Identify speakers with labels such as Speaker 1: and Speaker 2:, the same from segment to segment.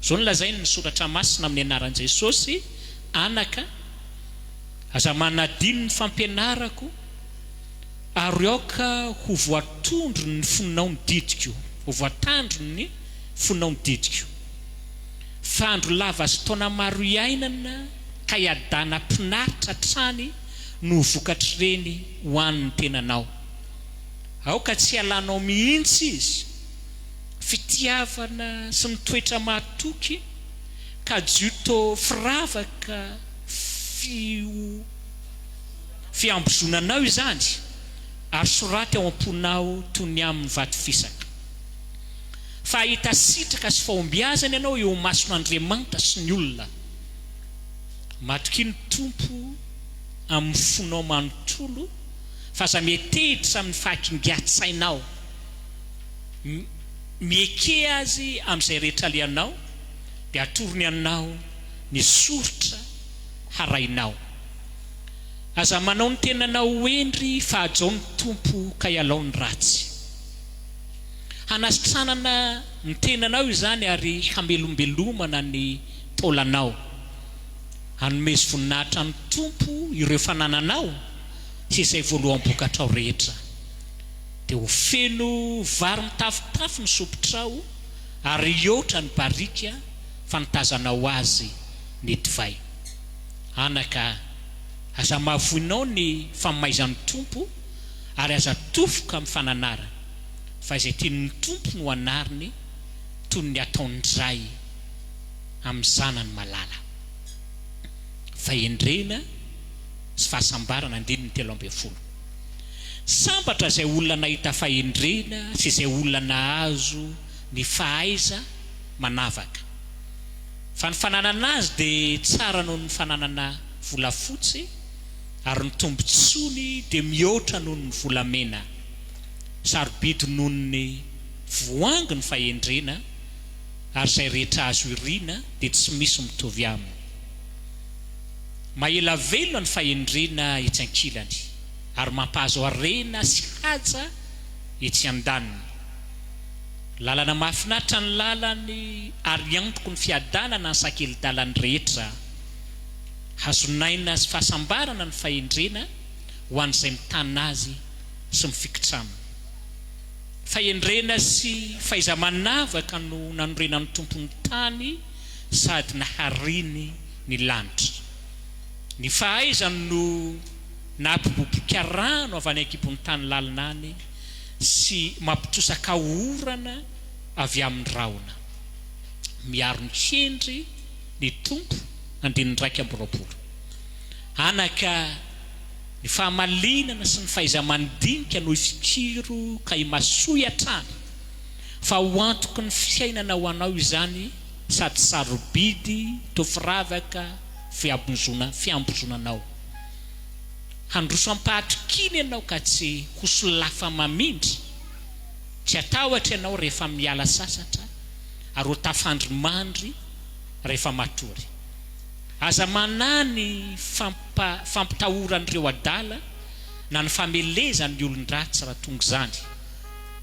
Speaker 1: zao nolazainy ny soratra masina amin'ny anaran'i Jesosy anaka aza manadino ny fampianarako ary aoka ho voatondro ny foninao ny didiko ho voatandro ny foninao ny didiko fa andro lava sy taona maro iainana ka iadana pinaritra trany no vokatr'ireny ho an'ny tenanao aoka tsy alanao mihitsy izy fitiavana sy ny toetra mahatoky ka juto firavaka fiambozonanao izany ary soraty ao am-ponao toy ny amin'ny vato fisaka fa ahita sitraka sy fahombiazana ianao eo mason'Andriamanitra sy ny olona matoky ny tompo amin'ny fonao manontolo fa aza mietehitra amin'ny fahakingatsainao mieke azy amin'izay rehetra lianao dia atorony anao ny soritra harainao aza manao ny tenanao endry fa ajao ny tompo ka ialao ny ratsy hanasitranana ny tenanao izany ary hamelombelomana ny taulanao hanomezi voninahitra ny tompo ireo fanananao sy izay voaloam-bokatrao rehetra dia ho feno vary mitafitafy ny sopitrao ary iotra ny barika fanotazanao azy ny divay anaka aza mahavoinao ny famaizan'ny tompo ary aza tofoka amin'ny fananarana fa izay tian'ny tompo no anariny toy ny ataon'izay amin'ny zanany malala fahendrena sy fahasambarana andininy 13 sambatra izay olona nahita fahendrena sy izay olona nahazo ny fahaiza manavaka fa ny fananana azy dia tsara noho ny fananana volafotsy ary ny tombotsony dia mihoatra noho ny volamena sarobidy noho ny voangy ny fahendrena ary izay rehetra azo irina dia tsy misy mitovy aminy mahela velona ny fahendrena etsy ankilany ary mampahazo arena sy haja etsy andaniny lalana mahafinaritra ny lalany ary antoko ny fiadanana ny sakely-dalany rehetra hazonaina sy fahasambarana ny fahendrena ho an'izay mitana azy sy mifikitramina fahendrena sy fahaiza-manavaka no nanorena ny tompony tany sady nahariny ny lanitra ny fahaizany no nampiboboka rano avy any ankibony tany lalina any sy mampitosaka orana avy amin'ny raona miaro ny hendry ny tompo andininy 2 anaka ny fahamalinana sy ny fahaiza-mandinika no ifikiro ka imasoy hatrany fa ho antoky ny fiainana ho anao izany sady sarobidy to firavaka fiambozonanao handroso ampahatokiny ianao ka tsy hosolafa mamindry tsy atahotra ianao rehefa miala sasatra ary ho tafandry mandry rehefa matory aza manany fampitahoran'ireo adala na ny famelezan'ny olon-dratsy raha tonga izany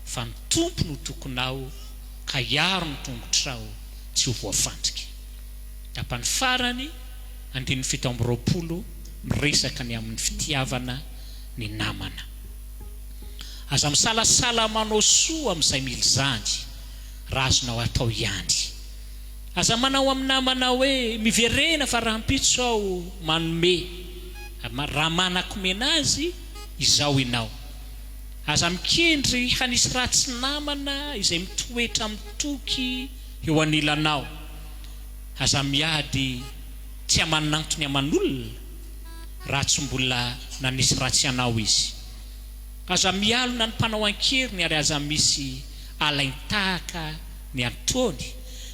Speaker 1: fa ny tompo no tokonao ka iaro ny tongotrao tsy ho voafandrika tapany farany 17 miresaka ny amin'ny fitiavana ny namana aza misalasala manao soa amin'izay mily zany raha azonao atao ihany aza manao amin'ny namana hoe miverena fa raha mpitso ao manome raha manakomena azy izao inao aza mikendry hanisy ratsy namana izay mitoetra mitoky eo anilanao aza miady tsy amanantony aman'olona raha tsy mbola nanisy ratsy anao izy aza mialona ny mpanao ankeriny ary aza misy alaintahaka ny antony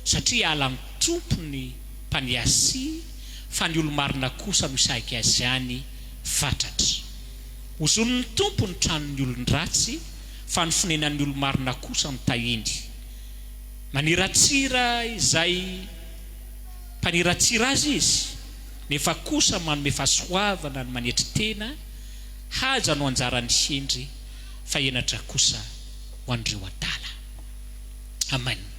Speaker 1: satria ala ny tompony mpaniasi fa ny olomarina kosa no isaika azy any fatratra ozon'ny tompo ny tranon'ny olon-dratsy fa ny fonenan'ny olomarina kosa ny tahiny maniratsira izay mpaniratsira azy izy nefa kosa manome fahasoavana ny manetry tena haja no anjarany hendry fa enatra kosa ho andreo adala amen